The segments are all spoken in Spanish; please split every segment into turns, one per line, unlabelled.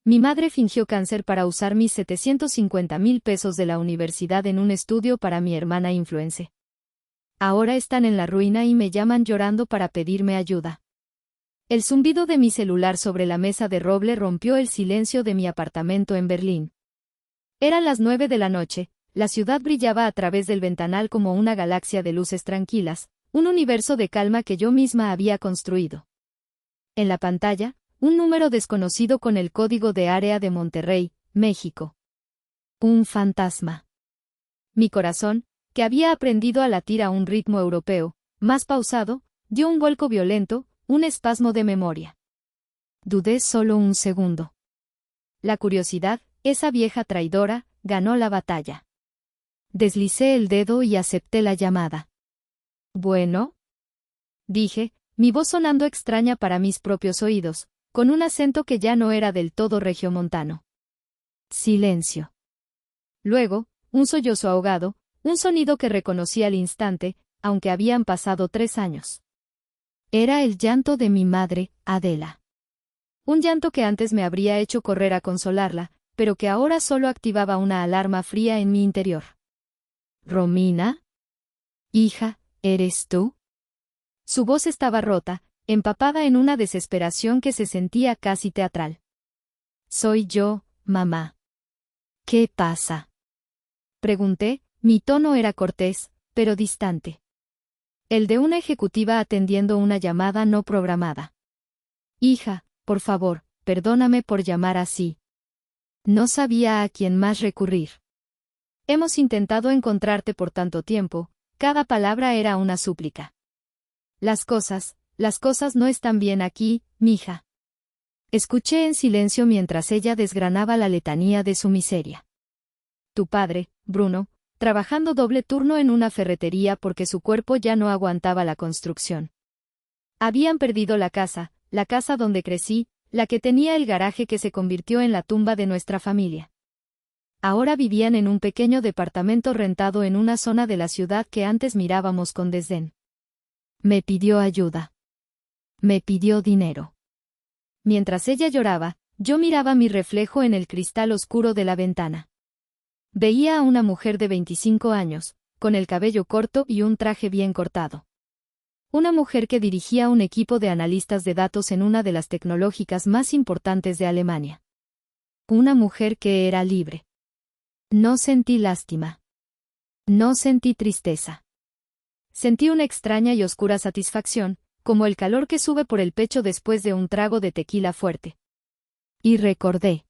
Mi madre fingió cáncer para usar mis 750,000 pesos de la universidad en un estudio para mi hermana influencer. Ahora están en la ruina y me llaman llorando para pedirme ayuda. El zumbido de mi celular sobre la mesa de roble rompió el silencio de mi apartamento en Berlín. Eran las 9 de la noche, la ciudad brillaba a través del ventanal como una galaxia de luces tranquilas, un universo de calma que yo misma había construido. En la pantalla, un número desconocido con el código de área de Monterrey, México. Un fantasma. Mi corazón, que había aprendido a latir a un ritmo europeo, más pausado, dio un vuelco violento, un espasmo de memoria. Dudé solo un segundo. La curiosidad, esa vieja traidora, ganó la batalla. Deslicé el dedo y acepté la llamada. «Bueno», dije, mi voz sonando extraña para mis propios oídos, con un acento que ya no era del todo regiomontano. Silencio. Luego, un sollozo ahogado, un sonido que reconocí al instante, aunque habían pasado 3 años. Era el llanto de mi madre, Adela. Un llanto que antes me habría hecho correr a consolarla, pero que ahora solo activaba una alarma fría en mi interior. «Romina. Hija, ¿eres tú?». Su voz estaba rota, empapada en una desesperación que se sentía casi teatral. «Soy yo, mamá». «¿Qué pasa?», pregunté, mi tono era cortés, pero distante. El de una ejecutiva atendiendo una llamada no programada. «Hija, por favor, perdóname por llamar así. No sabía a quién más recurrir. Hemos intentado encontrarte por tanto tiempo», cada palabra era una súplica. Las cosas no están bien aquí, mija». Escuché en silencio mientras ella desgranaba la letanía de su miseria. «Tu padre, Bruno, trabajando doble turno en una ferretería porque su cuerpo ya no aguantaba la construcción. Habían perdido la casa donde crecí, la que tenía el garaje que se convirtió en la tumba de nuestra familia. Ahora vivían en un pequeño departamento rentado en una zona de la ciudad que antes mirábamos con desdén. Me pidió ayuda. Me pidió dinero. Mientras ella lloraba, yo miraba mi reflejo en el cristal oscuro de la ventana. Veía a una mujer de 25 años, con el cabello corto y un traje bien cortado. Una mujer que dirigía un equipo de analistas de datos en una de las tecnológicas más importantes de Alemania. Una mujer que era libre. No sentí lástima. No sentí tristeza. Sentí una extraña y oscura satisfacción, como el calor que sube por el pecho después de un trago de tequila fuerte. Y recordé.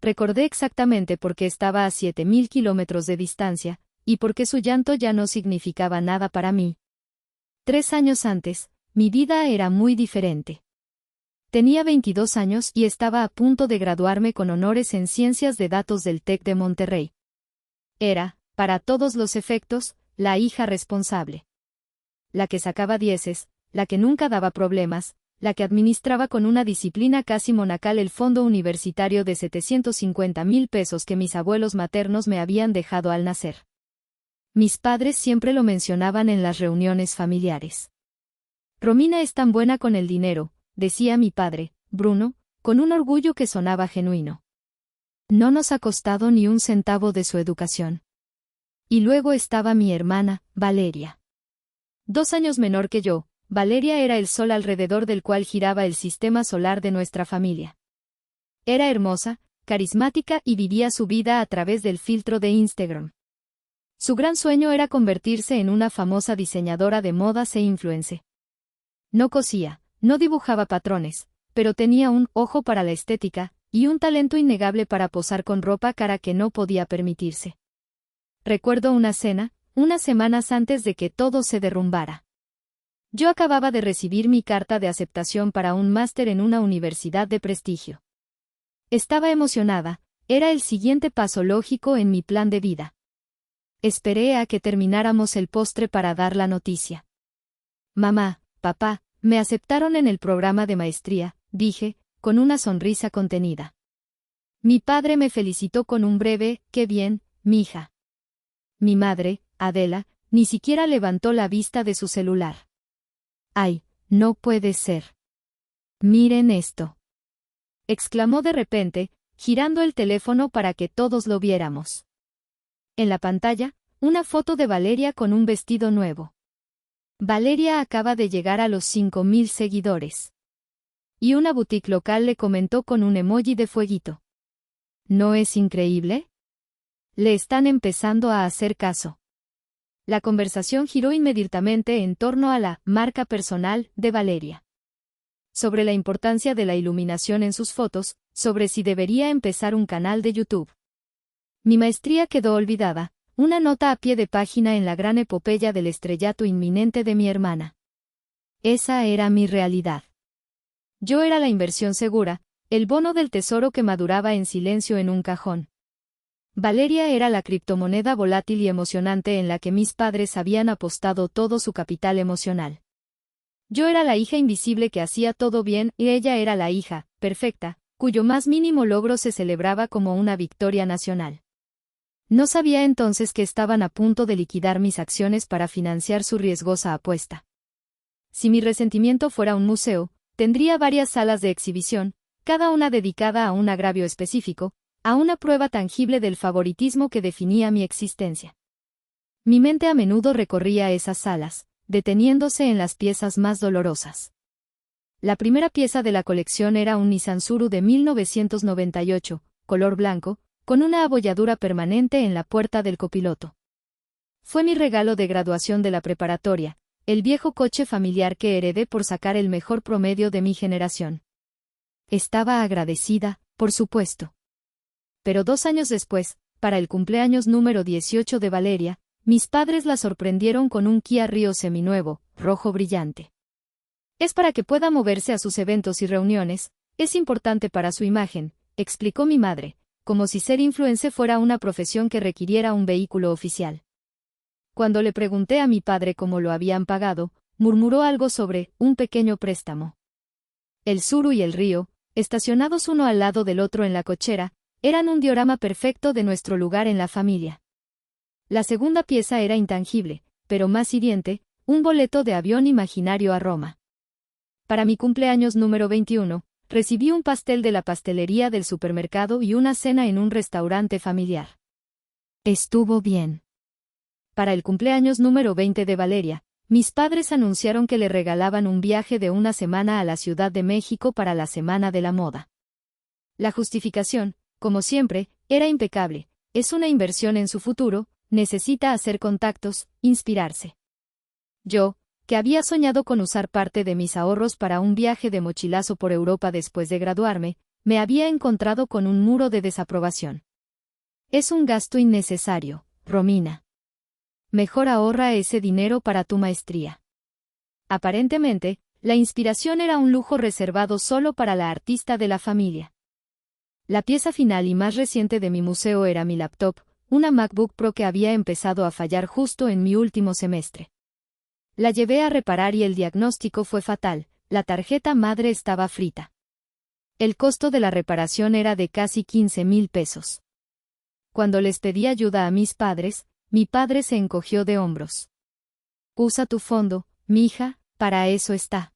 Recordé exactamente por qué estaba a 7,000 kilómetros de distancia, y por qué su llanto ya no significaba nada para mí. 3 años antes, mi vida era muy diferente. Tenía 22 años y estaba a punto de graduarme con honores en Ciencias de Datos del TEC de Monterrey. Era, para todos los efectos, la hija responsable. La que sacaba dieces, la que nunca daba problemas, la que administraba con una disciplina casi monacal el fondo universitario de 750,000 pesos que mis abuelos maternos me habían dejado al nacer. Mis padres siempre lo mencionaban en las reuniones familiares. «Romina es tan buena con el dinero», decía mi padre, Bruno, con un orgullo que sonaba genuino. «No nos ha costado ni un centavo de su educación». Y luego estaba mi hermana, Valeria. 2 años menor que yo, Valeria era el sol alrededor del cual giraba el sistema solar de nuestra familia. Era hermosa, carismática y vivía su vida a través del filtro de Instagram. Su gran sueño era convertirse en una famosa diseñadora de modas e influencer. No cosía, no dibujaba patrones, pero tenía un ojo para la estética y un talento innegable para posar con ropa cara que no podía permitirse. Recuerdo una cena, unas semanas antes de que todo se derrumbara. Yo acababa de recibir mi carta de aceptación para un máster en una universidad de prestigio. Estaba emocionada, era el siguiente paso lógico en mi plan de vida. Esperé a que termináramos el postre para dar la noticia. «Mamá, papá, me aceptaron en el programa de maestría», dije, con una sonrisa contenida. Mi padre me felicitó con un breve «qué bien, mija». Mi madre, Adela, ni siquiera levantó la vista de su celular. «Ay, no puede ser. Miren esto». exclamó de repente, girando el teléfono para que todos lo viéramos. En la pantalla, una foto de Valeria con un vestido nuevo. Valeria acaba de llegar a los 5.000 seguidores. Y una boutique local le comentó con un emoji de fueguito. ¿No es increíble? Le están empezando a hacer caso. La conversación giró inmediatamente en torno a la marca personal de Valeria. Sobre la importancia de la iluminación en sus fotos, sobre si debería empezar un canal de YouTube. Mi maestría quedó olvidada, una nota a pie de página en la gran epopeya del estrellato inminente de mi hermana. Esa era mi realidad. Yo era la inversión segura, el bono del tesoro que maduraba en silencio en un cajón. Valeria era la criptomoneda volátil y emocionante en la que mis padres habían apostado todo su capital emocional. Yo era la hija invisible que hacía todo bien y ella era la hija, perfecta, cuyo más mínimo logro se celebraba como una victoria nacional. No sabía entonces que estaban a punto de liquidar mis acciones para financiar su riesgosa apuesta. Si mi resentimiento fuera un museo, tendría varias salas de exhibición, cada una dedicada a un agravio específico, a una prueba tangible del favoritismo que definía mi existencia. Mi mente a menudo recorría esas salas, deteniéndose en las piezas más dolorosas. La primera pieza de la colección era un Nissan Tsuru de 1998, color blanco, con una abolladura permanente en la puerta del copiloto. Fue mi regalo de graduación de la preparatoria, el viejo coche familiar que heredé por sacar el mejor promedio de mi generación. Estaba agradecida, por supuesto. Pero 2 años después, para el cumpleaños número 18 de Valeria, mis padres la sorprendieron con un Kia Rio seminuevo, rojo brillante. Es para que pueda moverse a sus eventos y reuniones, es importante para su imagen, explicó mi madre, como si ser influencer fuera una profesión que requiriera un vehículo oficial. Cuando le pregunté a mi padre cómo lo habían pagado, murmuró algo sobre un pequeño préstamo. El Tsuru y el Rio, estacionados uno al lado del otro en la cochera, eran un diorama perfecto de nuestro lugar en la familia. La segunda pieza era intangible, pero más hiriente, un boleto de avión imaginario a Roma. Para mi cumpleaños número 21, recibí un pastel de la pastelería del supermercado y una cena en un restaurante familiar. Estuvo bien. Para el cumpleaños número 20 de Valeria, mis padres anunciaron que le regalaban un viaje de una semana a la Ciudad de México para la Semana de la Moda. La justificación, como siempre, era impecable, es una inversión en su futuro, necesita hacer contactos, inspirarse. Yo, que había soñado con usar parte de mis ahorros para un viaje de mochilazo por Europa después de graduarme, me había encontrado con un muro de desaprobación. Es un gasto innecesario, Romina. Mejor ahorra ese dinero para tu maestría. Aparentemente, la inspiración era un lujo reservado solo para la artista de la familia. La pieza final y más reciente de mi museo era mi laptop, una MacBook Pro que había empezado a fallar justo en mi último semestre. La llevé a reparar y el diagnóstico fue fatal, la tarjeta madre estaba frita. El costo de la reparación era de casi 15,000 pesos. Cuando les pedí ayuda a mis padres, mi padre se encogió de hombros. Usa tu fondo, mija, para eso está.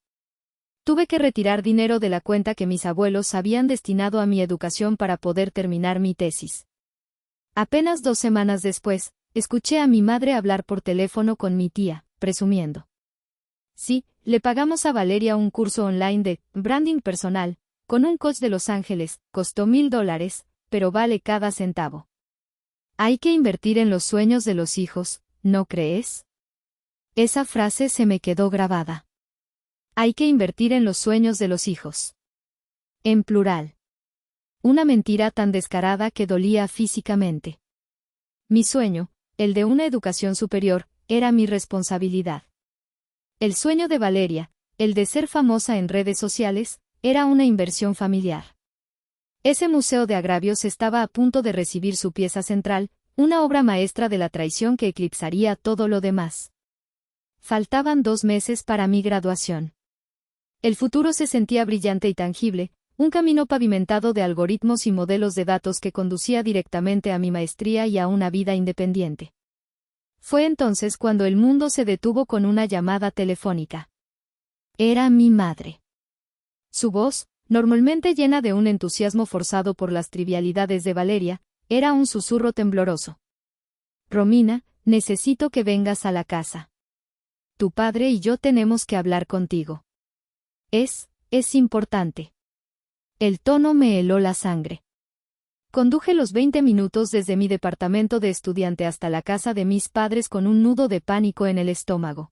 Tuve que retirar dinero de la cuenta que mis abuelos habían destinado a mi educación para poder terminar mi tesis. Apenas 2 semanas después, escuché a mi madre hablar por teléfono con mi tía, presumiendo. Sí, le pagamos a Valeria un curso online de branding personal, con un coach de Los Ángeles, costó $1,000, pero vale cada centavo. Hay que invertir en los sueños de los hijos, ¿no crees? Esa frase se me quedó grabada. Hay que invertir en los sueños de los hijos. En plural. Una mentira tan descarada que dolía físicamente. Mi sueño, el de una educación superior, era mi responsabilidad. El sueño de Valeria, el de ser famosa en redes sociales, era una inversión familiar. Ese museo de agravios estaba a punto de recibir su pieza central, una obra maestra de la traición que eclipsaría todo lo demás. Faltaban 2 meses para mi graduación. El futuro se sentía brillante y tangible, un camino pavimentado de algoritmos y modelos de datos que conducía directamente a mi maestría y a una vida independiente. Fue entonces cuando el mundo se detuvo con una llamada telefónica. Era mi madre. Su voz, normalmente llena de un entusiasmo forzado por las trivialidades de Valeria, era un susurro tembloroso. Romina, necesito que vengas a la casa. Tu padre y yo tenemos que hablar contigo. Es importante. El tono me heló la sangre. Conduje los 20 minutos desde mi departamento de estudiante hasta la casa de mis padres con un nudo de pánico en el estómago.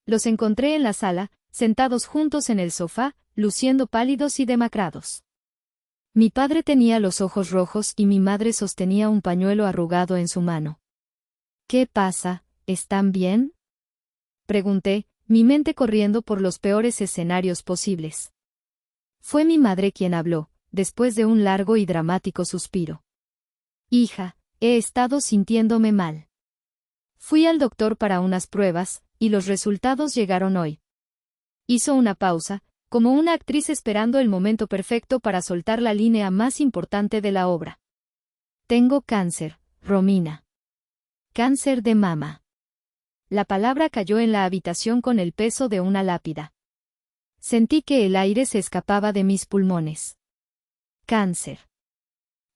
Los encontré en la sala, sentados juntos en el sofá, luciendo pálidos y demacrados. Mi padre tenía los ojos rojos y mi madre sostenía un pañuelo arrugado en su mano. ¿Qué pasa? ¿Están bien?, pregunté, mi mente corriendo por los peores escenarios posibles. Fue mi madre quien habló, después de un largo y dramático suspiro. Hija, he estado sintiéndome mal. Fui al doctor para unas pruebas, y los resultados llegaron hoy. Hizo una pausa, como una actriz esperando el momento perfecto para soltar la línea más importante de la obra. Tengo cáncer, Romina. Cáncer de mama. La palabra cayó en la habitación con el peso de una lápida. Sentí que el aire se escapaba de mis pulmones. Cáncer.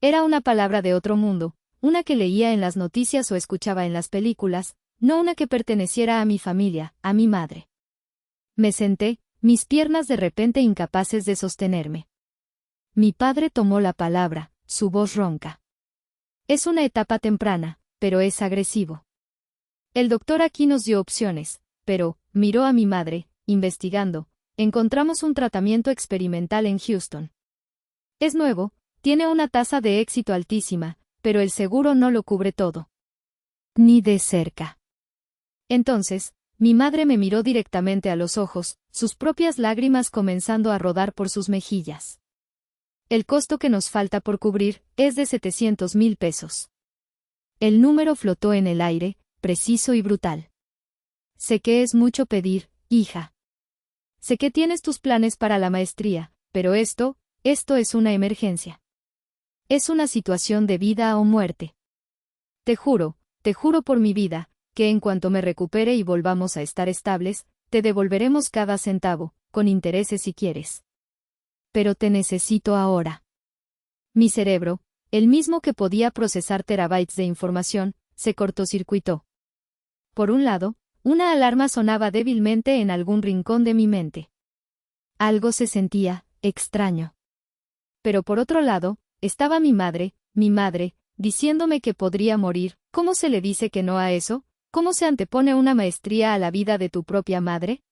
Era una palabra de otro mundo, una que leía en las noticias o escuchaba en las películas, no una que perteneciera a mi familia, a mi madre. Me senté, mis piernas de repente incapaces de sostenerme. Mi padre tomó la palabra, su voz ronca. Es una etapa temprana, pero es agresivo. El doctor aquí nos dio opciones, pero, miró a mi madre, investigando, encontramos un tratamiento experimental en Houston. Es nuevo, tiene una tasa de éxito altísima, pero el seguro no lo cubre todo. Ni de cerca. Entonces, mi madre me miró directamente a los ojos, sus propias lágrimas comenzando a rodar por sus mejillas. El costo que nos falta por cubrir es de 700,000 pesos. El número flotó en el aire, preciso y brutal. Sé que es mucho pedir, hija. Sé que tienes tus planes para la maestría, pero esto es una emergencia. Es una situación de vida o muerte. Te juro por mi vida, que en cuanto me recupere y volvamos a estar estables, te devolveremos cada centavo, con intereses si quieres. Pero te necesito ahora. Mi cerebro, el mismo que podía procesar terabytes de información, se cortocircuitó. Por un lado, una alarma sonaba débilmente en algún rincón de mi mente. Algo se sentía extraño. Pero por otro lado, estaba mi madre, diciéndome que podría morir. ¿Cómo se le dice que no a eso? ¿Cómo se antepone una maestría a la vida de tu propia madre?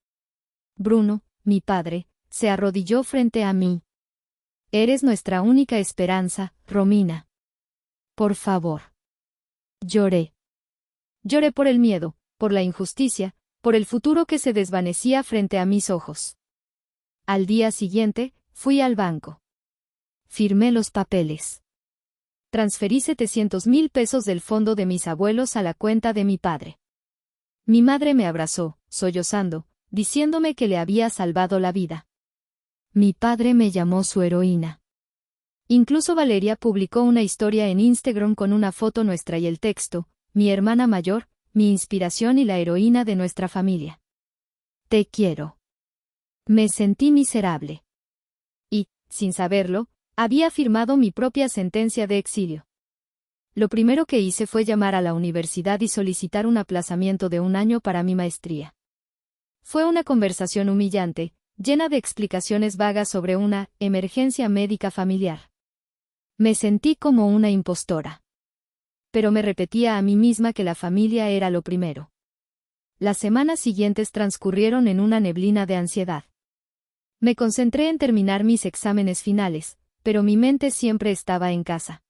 Bruno, mi padre, se arrodilló frente a mí. Eres nuestra única esperanza, Romina. Por favor. Lloré. Lloré por el miedo, por la injusticia, por el futuro que se desvanecía frente a mis ojos. Al día siguiente, fui al banco. Firmé los papeles. Transferí 700,000 pesos del fondo de mis abuelos a la cuenta de mi padre. Mi madre me abrazó, sollozando, diciéndome que le había salvado la vida. Mi padre me llamó su heroína. Incluso Valeria publicó una historia en Instagram con una foto nuestra y el texto, mi hermana mayor, mi inspiración y la heroína de nuestra familia. Te quiero. Me sentí miserable. Y, sin saberlo, había firmado mi propia sentencia de exilio. Lo primero que hice fue llamar a la universidad y solicitar un aplazamiento de 1 año para mi maestría. Fue una conversación humillante, llena de explicaciones vagas sobre una emergencia médica familiar. Me sentí como una impostora. Pero me repetía a mí misma que la familia era lo primero. Las semanas siguientes transcurrieron en una neblina de ansiedad. Me concentré en terminar mis exámenes finales, pero mi mente siempre estaba en casa.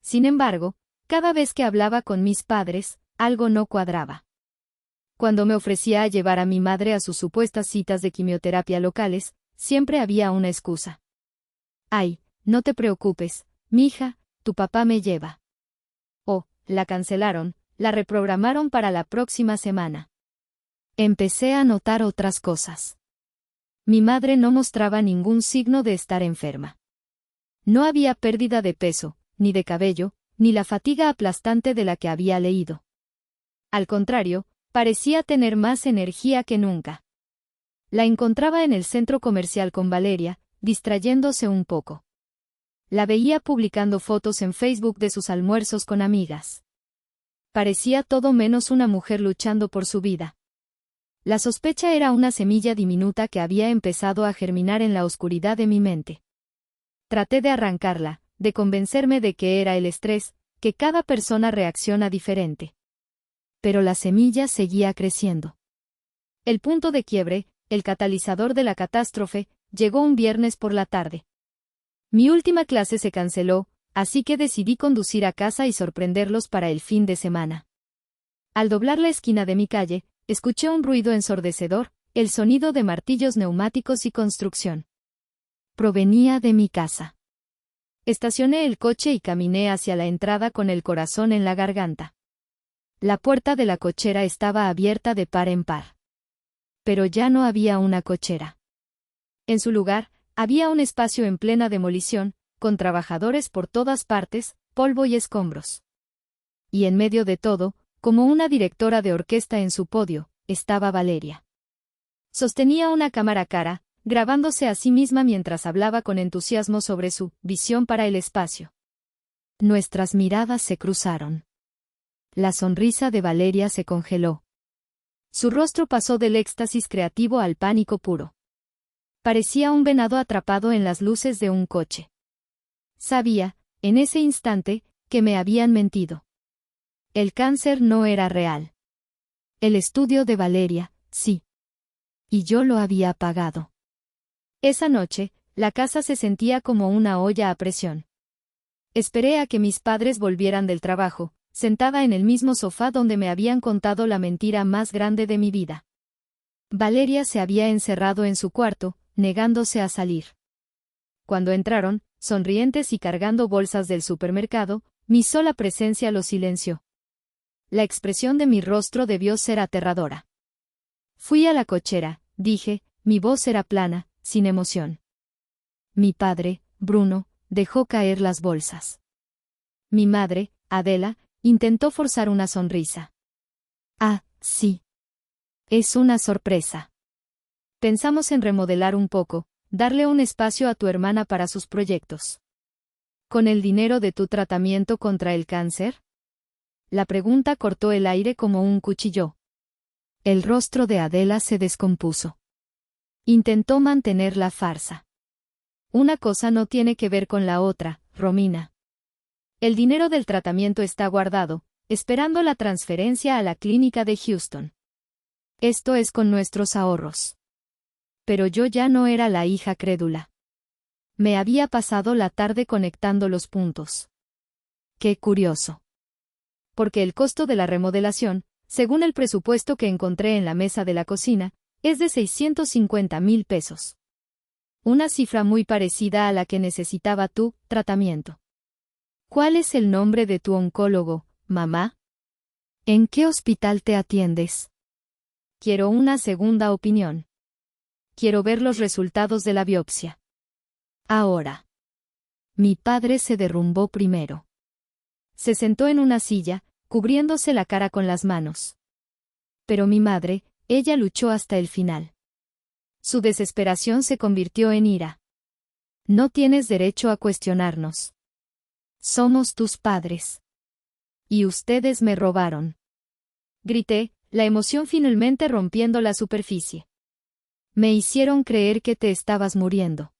Sin embargo, cada vez que hablaba con mis padres, algo no cuadraba. Cuando me ofrecía a llevar a mi madre a sus supuestas citas de quimioterapia locales, siempre había una excusa. Ay, no te preocupes, mija, tu papá me lleva. O, la cancelaron, la reprogramaron para la próxima semana. Empecé a notar otras cosas. Mi madre no mostraba ningún signo de estar enferma. No había pérdida de peso, ni de cabello, ni la fatiga aplastante de la que había leído. Al contrario, parecía tener más energía que nunca. La encontraba en el centro comercial con Valeria, distrayéndose un poco. La veía publicando fotos en Facebook de sus almuerzos con amigas. Parecía todo menos una mujer luchando por su vida. La sospecha era una semilla diminuta que había empezado a germinar en la oscuridad de mi mente. Traté de arrancarla, de convencerme de que era el estrés, que cada persona reacciona diferente. Pero la semilla seguía creciendo. El punto de quiebre, el catalizador de la catástrofe, llegó un viernes por la tarde. Mi última clase se canceló, así que decidí conducir a casa y sorprenderlos para el fin de semana. Al doblar la esquina de mi calle, escuché un ruido ensordecedor, el sonido de martillos neumáticos y construcción. Provenía de mi casa. Estacioné el coche y caminé hacia la entrada con el corazón en la garganta. La puerta de la cochera estaba abierta de par en par. Pero ya no había una cochera. En su lugar, había un espacio en plena demolición, con trabajadores por todas partes, polvo y escombros. Y en medio de todo, como una directora de orquesta en su podio, estaba Valeria. Sostenía una cámara cara, grabándose a sí misma mientras hablaba con entusiasmo sobre su visión para el espacio. Nuestras miradas se cruzaron. La sonrisa de Valeria se congeló. Su rostro pasó del éxtasis creativo al pánico puro. Parecía un venado atrapado en las luces de un coche. Sabía, en ese instante, que me habían mentido. El cáncer no era real. El estudio de Valeria, sí. Y yo lo había apagado. Esa noche, la casa se sentía como una olla a presión. Esperé a que mis padres volvieran del trabajo, sentada en el mismo sofá donde me habían contado la mentira más grande de mi vida. Valeria se había encerrado en su cuarto, negándose a salir. Cuando entraron, sonrientes y cargando bolsas del supermercado, mi sola presencia los silenció. La expresión de mi rostro debió ser aterradora. Fui a la cochera, dije, mi voz era plana, sin emoción. Mi padre, Bruno, dejó caer las bolsas. Mi madre, Adela, intentó forzar una sonrisa. Ah, sí. Es una sorpresa. Pensamos en remodelar un poco, darle un espacio a tu hermana para sus proyectos. ¿Con el dinero de tu tratamiento contra el cáncer? La pregunta cortó el aire como un cuchillo. El rostro de Adela se descompuso. Intentó mantener la farsa. Una cosa no tiene que ver con la otra, Romina. El dinero del tratamiento está guardado, esperando la transferencia a la clínica de Houston. Esto es con nuestros ahorros. Pero yo ya no era la hija crédula. Me había pasado la tarde conectando los puntos. Qué curioso. Porque el costo de la remodelación, según el presupuesto que encontré en la mesa de la cocina, es de 650,000 pesos. Una cifra muy parecida a la que necesitaba tu tratamiento. ¿Cuál es el nombre de tu oncólogo, mamá? ¿En qué hospital te atiendes? Quiero una segunda opinión. Quiero ver los resultados de la biopsia. Ahora. Mi padre se derrumbó primero. Se sentó en una silla, cubriéndose la cara con las manos. Pero mi madre, ella luchó hasta el final. Su desesperación se convirtió en ira. No tienes derecho a cuestionarnos. Somos tus padres. Y ustedes me robaron. Grité, la emoción finalmente rompiendo la superficie. Me hicieron creer que te estabas muriendo.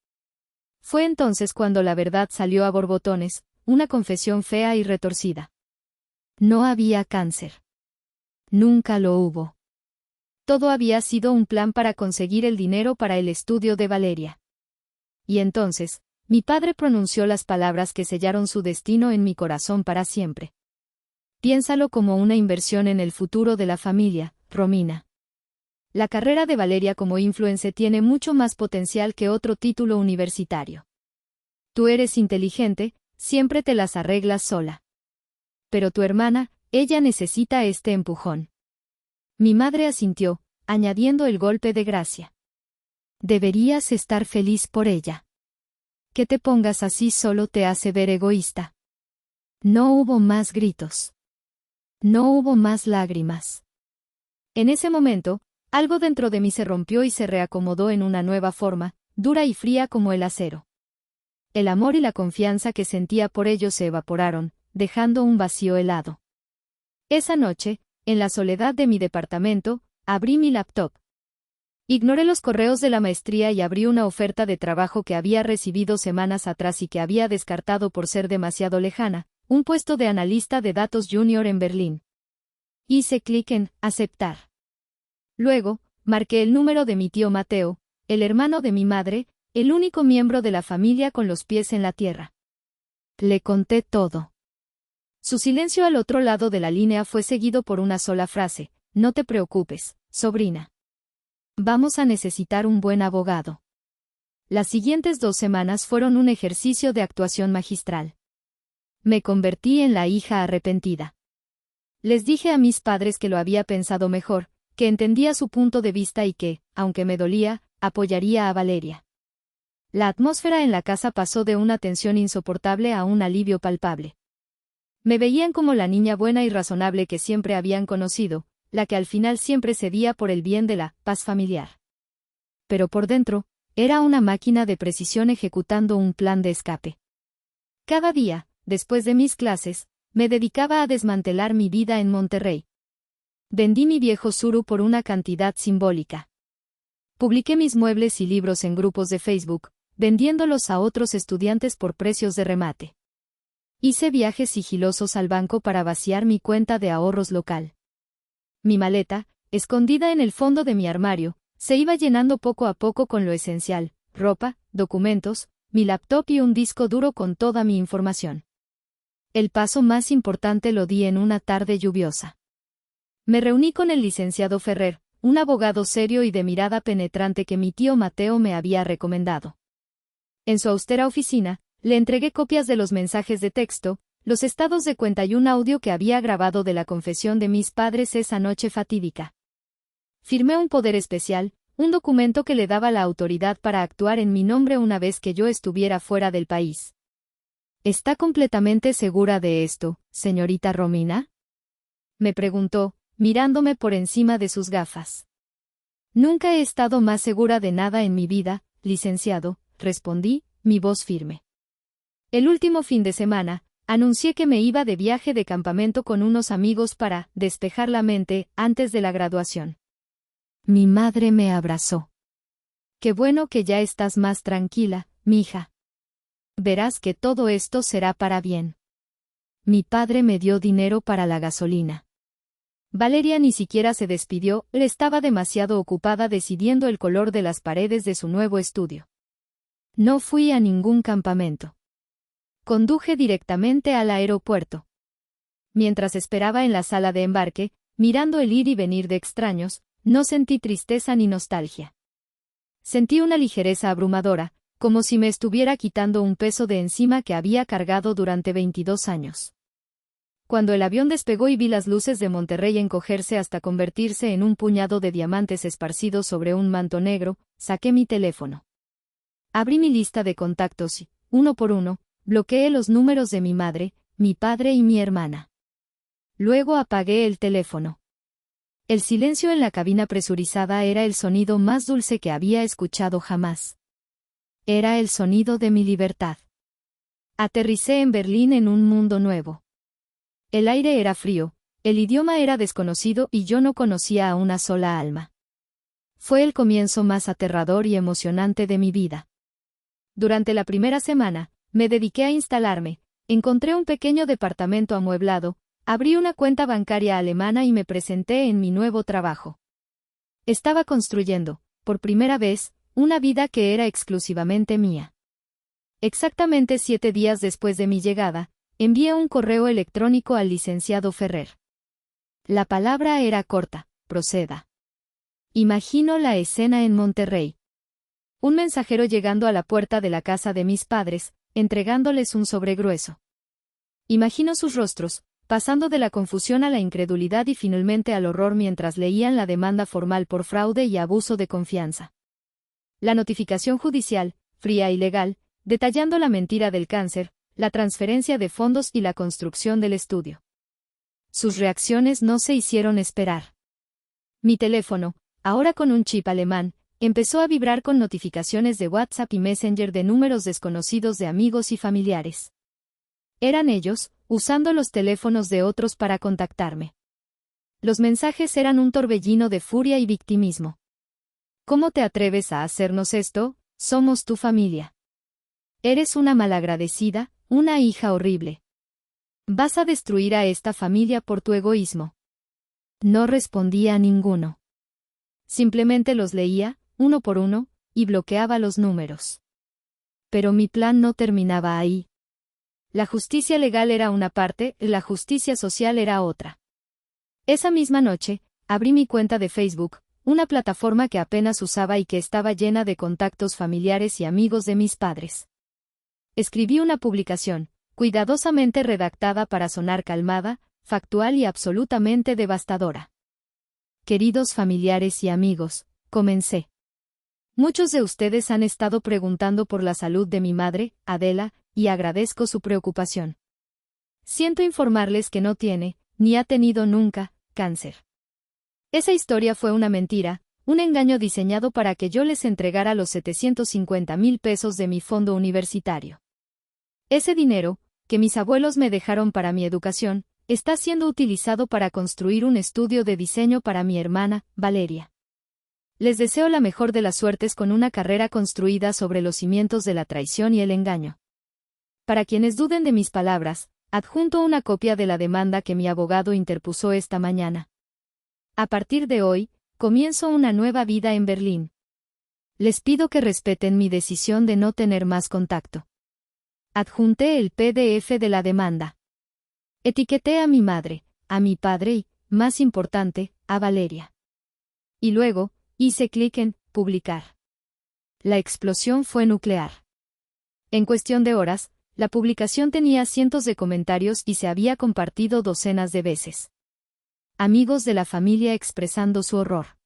Fue entonces cuando la verdad salió a borbotones, una confesión fea y retorcida. No había cáncer. Nunca lo hubo. Todo había sido un plan para conseguir el dinero para el estudio de Valeria. Y entonces, mi padre pronunció las palabras que sellaron su destino en mi corazón para siempre. Piénsalo como una inversión en el futuro de la familia, Romina. La carrera de Valeria como influencer tiene mucho más potencial que otro título universitario. Tú eres inteligente, siempre te las arreglas sola. Pero tu hermana, ella necesita este empujón. Mi madre asintió, añadiendo el golpe de gracia. Deberías estar feliz por ella. Que te pongas así solo te hace ver egoísta. No hubo más gritos. No hubo más lágrimas. En ese momento, algo dentro de mí se rompió y se reacomodó en una nueva forma, dura y fría como el acero. El amor y la confianza que sentía por ellos se evaporaron, dejando un vacío helado. Esa noche, en la soledad de mi departamento, abrí mi laptop. Ignoré los correos de la maestría y abrí una oferta de trabajo que había recibido semanas atrás y que había descartado por ser demasiado lejana, un puesto de analista de datos junior en Berlín. Hice clic en aceptar. Luego, marqué el número de mi tío Mateo, el hermano de mi madre, el único miembro de la familia con los pies en la tierra. Le conté todo. Su silencio al otro lado de la línea fue seguido por una sola frase: no te preocupes, sobrina. Vamos a necesitar un buen abogado. Las siguientes 2 semanas fueron un ejercicio de actuación magistral. Me convertí en la hija arrepentida. Les dije a mis padres que lo había pensado mejor, que entendía su punto de vista y que, aunque me dolía, apoyaría a Valeria. La atmósfera en la casa pasó de una tensión insoportable a un alivio palpable. Me veían como la niña buena y razonable que siempre habían conocido, la que al final siempre cedía por el bien de la paz familiar. Pero por dentro, era una máquina de precisión ejecutando un plan de escape. Cada día, después de mis clases, me dedicaba a desmantelar mi vida en Monterrey. Vendí mi viejo Tsuru por una cantidad simbólica. Publiqué mis muebles y libros en grupos de Facebook, vendiéndolos a otros estudiantes por precios de remate. Hice viajes sigilosos al banco para vaciar mi cuenta de ahorros local. Mi maleta, escondida en el fondo de mi armario, se iba llenando poco a poco con lo esencial: ropa, documentos, mi laptop y un disco duro con toda mi información. El paso más importante lo di en una tarde lluviosa. Me reuní con el licenciado Ferrer, un abogado serio y de mirada penetrante que mi tío Mateo me había recomendado. En su austera oficina, le entregué copias de los mensajes de texto, los estados de cuenta y un audio que había grabado de la confesión de mis padres esa noche fatídica. Firmé un poder especial, un documento que le daba la autoridad para actuar en mi nombre una vez que yo estuviera fuera del país. ¿Está completamente segura de esto, señorita Romina?, me preguntó, mirándome por encima de sus gafas. Nunca he estado más segura de nada en mi vida, licenciado, respondí, mi voz firme. El último fin de semana, anuncié que me iba de viaje de campamento con unos amigos para despejar la mente antes de la graduación. Mi madre me abrazó. Qué bueno que ya estás más tranquila, mija. Verás que todo esto será para bien. Mi padre me dio dinero para la gasolina. Valeria ni siquiera se despidió, estaba demasiado ocupada decidiendo el color de las paredes de su nuevo estudio. No fui a ningún campamento. Conduje directamente al aeropuerto. Mientras esperaba en la sala de embarque, mirando el ir y venir de extraños, no sentí tristeza ni nostalgia. Sentí una ligereza abrumadora, como si me estuviera quitando un peso de encima que había cargado durante 22 años. Cuando el avión despegó y vi las luces de Monterrey encogerse hasta convertirse en un puñado de diamantes esparcidos sobre un manto negro, saqué mi teléfono. Abrí mi lista de contactos y, uno por uno, bloqueé los números de mi madre, mi padre y mi hermana. Luego apagué el teléfono. El silencio en la cabina presurizada era el sonido más dulce que había escuchado jamás. Era el sonido de mi libertad. Aterricé en Berlín en un mundo nuevo. El aire era frío, el idioma era desconocido y yo no conocía a una sola alma. Fue el comienzo más aterrador y emocionante de mi vida. Durante la primera semana, me dediqué a instalarme, encontré un pequeño departamento amueblado, abrí una cuenta bancaria alemana y me presenté en mi nuevo trabajo. Estaba construyendo, por primera vez, una vida que era exclusivamente mía. Exactamente 7 días después de mi llegada, envié un correo electrónico al licenciado Ferrer. La palabra era corta: proceda. Imagino la escena en Monterrey. Un mensajero llegando a la puerta de la casa de mis padres, entregándoles un sobre grueso. Imagino sus rostros, pasando de la confusión a la incredulidad y finalmente al horror mientras leían la demanda formal por fraude y abuso de confianza. La notificación judicial, fría y legal, detallando la mentira del cáncer, la transferencia de fondos y la construcción del estudio. Sus reacciones no se hicieron esperar. Mi teléfono, ahora con un chip alemán, empezó a vibrar con notificaciones de WhatsApp y Messenger de números desconocidos de amigos y familiares. Eran ellos, usando los teléfonos de otros para contactarme. Los mensajes eran un torbellino de furia y victimismo. ¿Cómo te atreves a hacernos esto? Somos tu familia. Eres una malagradecida, una hija horrible. Vas a destruir a esta familia por tu egoísmo. No respondía a ninguno. Simplemente los leía, uno por uno, y bloqueaba los números. Pero mi plan no terminaba ahí. La justicia legal era una parte, la justicia social era otra. Esa misma noche, abrí mi cuenta de Facebook, una plataforma que apenas usaba y que estaba llena de contactos familiares y amigos de mis padres. Escribí una publicación, cuidadosamente redactada para sonar calmada, factual y absolutamente devastadora. Queridos familiares y amigos, comencé. Muchos de ustedes han estado preguntando por la salud de mi madre, Adela, y agradezco su preocupación. Siento informarles que no tiene, ni ha tenido nunca, cáncer. Esa historia fue una mentira, un engaño diseñado para que yo les entregara los 750,000 pesos de mi fondo universitario. Ese dinero, que mis abuelos me dejaron para mi educación, está siendo utilizado para construir un estudio de diseño para mi hermana, Valeria. Les deseo la mejor de las suertes con una carrera construida sobre los cimientos de la traición y el engaño. Para quienes duden de mis palabras, adjunto una copia de la demanda que mi abogado interpuso esta mañana. A partir de hoy, comienzo una nueva vida en Berlín. Les pido que respeten mi decisión de no tener más contacto. Adjunté el PDF de la demanda. Etiqueté a mi madre, a mi padre y, más importante, a Valeria. Y luego, hice clic en publicar. La explosión fue nuclear. En cuestión de horas, la publicación tenía cientos de comentarios y se había compartido docenas de veces. Amigos de la familia expresando su horror.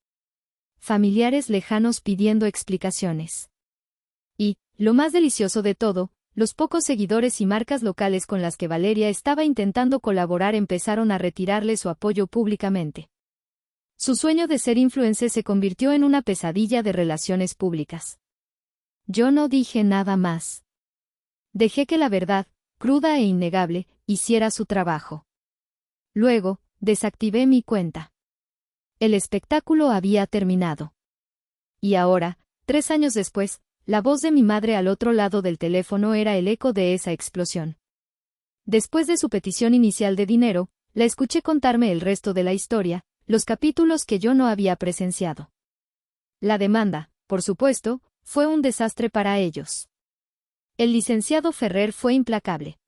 Familiares lejanos pidiendo explicaciones. Y, lo más delicioso de todo, los pocos seguidores y marcas locales con las que Valeria estaba intentando colaborar empezaron a retirarle su apoyo públicamente. Su sueño de ser influencer se convirtió en una pesadilla de relaciones públicas. Yo no dije nada más. Dejé que la verdad, cruda e innegable, hiciera su trabajo. Luego, desactivé mi cuenta. El espectáculo había terminado. Y ahora, 3 años después, la voz de mi madre al otro lado del teléfono era el eco de esa explosión. Después de su petición inicial de dinero, la escuché contarme el resto de la historia, los capítulos que yo no había presenciado. La demanda, por supuesto, fue un desastre para ellos. El licenciado Ferrer fue implacable.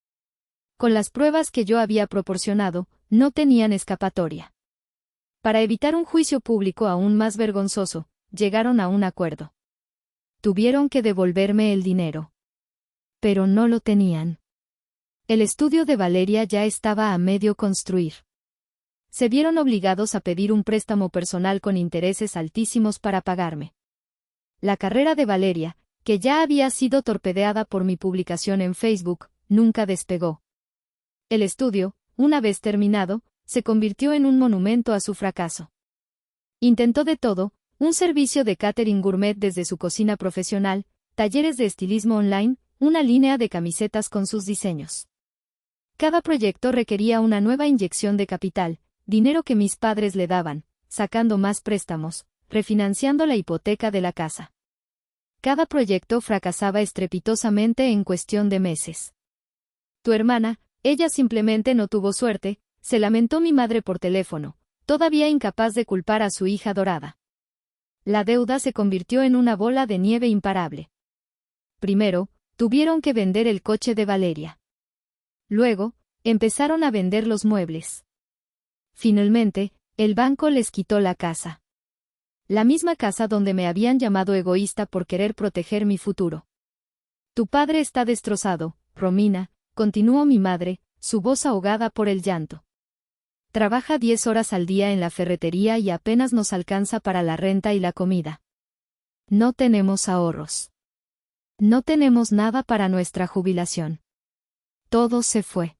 Con las pruebas que yo había proporcionado, no tenían escapatoria. Para evitar un juicio público aún más vergonzoso, llegaron a un acuerdo. Tuvieron que devolverme el dinero. Pero no lo tenían. El estudio de Valeria ya estaba a medio construir. Se vieron obligados a pedir un préstamo personal con intereses altísimos para pagarme. La carrera de Valeria, que ya había sido torpedeada por mi publicación en Facebook, nunca despegó. El estudio, una vez terminado, se convirtió en un monumento a su fracaso. Intentó de todo, un servicio de catering gourmet desde su cocina profesional, talleres de estilismo online, una línea de camisetas con sus diseños. Cada proyecto requería una nueva inyección de capital, dinero que mis padres le daban, sacando más préstamos, refinanciando la hipoteca de la casa. Cada proyecto fracasaba estrepitosamente en cuestión de meses. Tu hermana, ella simplemente no tuvo suerte, se lamentó mi madre por teléfono, todavía incapaz de culpar a su hija dorada. La deuda se convirtió en una bola de nieve imparable. Primero, tuvieron que vender el coche de Valeria. Luego, empezaron a vender los muebles. Finalmente, el banco les quitó la casa. La misma casa donde me habían llamado egoísta por querer proteger mi futuro. Tu padre está destrozado, Romina, continuó mi madre, su voz ahogada por el llanto. Trabaja 10 horas al día en la ferretería y apenas nos alcanza para la renta y la comida. No tenemos ahorros. No tenemos nada para nuestra jubilación. Todo se fue.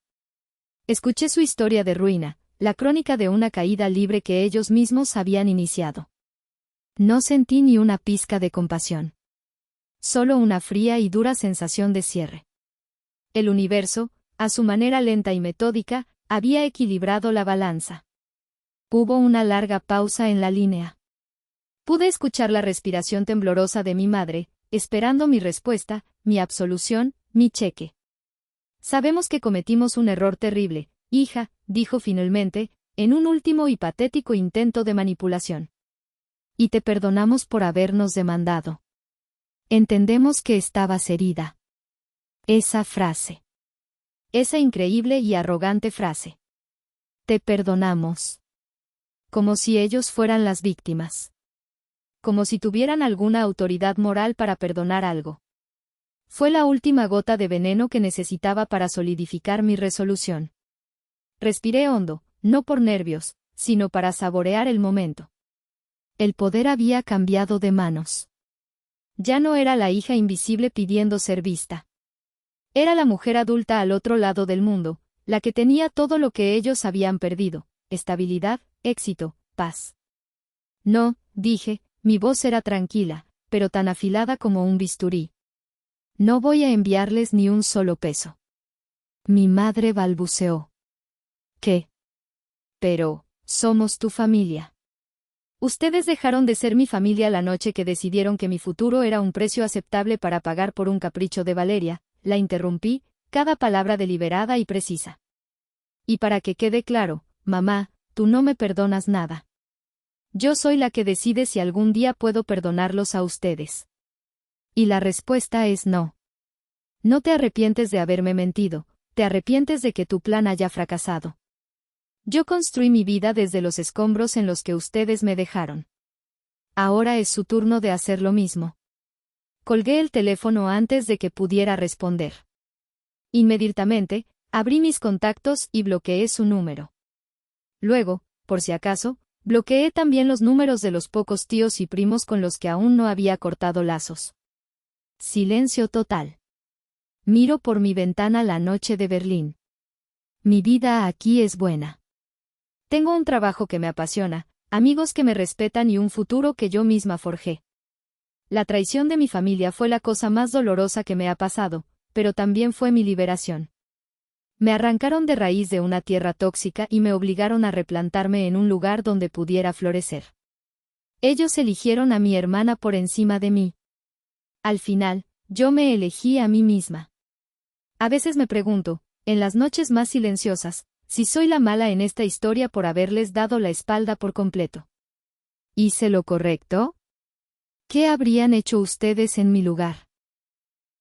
Escuché su historia de ruina, la crónica de una caída libre que ellos mismos habían iniciado. No sentí ni una pizca de compasión. Solo una fría y dura sensación de cierre. El universo, a su manera lenta y metódica, había equilibrado la balanza. Hubo una larga pausa en la línea. Pude escuchar la respiración temblorosa de mi madre, esperando mi respuesta, mi absolución, mi cheque. Sabemos que cometimos un error terrible, hija, dijo finalmente, en un último y patético intento de manipulación. Y te perdonamos por habernos demandado. Entendemos que estabas herida. Esa frase. Esa increíble y arrogante frase. Te perdonamos. Como si ellos fueran las víctimas. Como si tuvieran alguna autoridad moral para perdonar algo. Fue la última gota de veneno que necesitaba para solidificar mi resolución. Respiré hondo, no por nervios, sino para saborear el momento. El poder había cambiado de manos. Ya no era la hija invisible pidiendo ser vista. Era la mujer adulta al otro lado del mundo, la que tenía todo lo que ellos habían perdido: estabilidad, éxito, paz. No, dije, mi voz era tranquila, pero tan afilada como un bisturí. No voy a enviarles ni un solo peso. Mi madre balbuceó. ¿Qué? Pero, somos tu familia. Ustedes dejaron de ser mi familia la noche que decidieron que mi futuro era un precio aceptable para pagar por un capricho de Valeria, la interrumpí, cada palabra deliberada y precisa. Y para que quede claro, mamá, tú no me perdonas nada. Yo soy la que decide si algún día puedo perdonarlos a ustedes. Y la respuesta es no. No te arrepientes de haberme mentido, te arrepientes de que tu plan haya fracasado. Yo construí mi vida desde los escombros en los que ustedes me dejaron. Ahora es su turno de hacer lo mismo. Colgué el teléfono antes de que pudiera responder. Inmediatamente, abrí mis contactos y bloqueé su número. Luego, por si acaso, bloqueé también los números de los pocos tíos y primos con los que aún no había cortado lazos. Silencio total. Miro por mi ventana la noche de Berlín. Mi vida aquí es buena. Tengo un trabajo que me apasiona, amigos que me respetan y un futuro que yo misma forjé. La traición de mi familia fue la cosa más dolorosa que me ha pasado, pero también fue mi liberación. Me arrancaron de raíz de una tierra tóxica y me obligaron a replantarme en un lugar donde pudiera florecer. Ellos eligieron a mi hermana por encima de mí. Al final, yo me elegí a mí misma. A veces me pregunto, en las noches más silenciosas, si soy la mala en esta historia por haberles dado la espalda por completo. ¿Hice lo correcto? ¿Qué habrían hecho ustedes en mi lugar?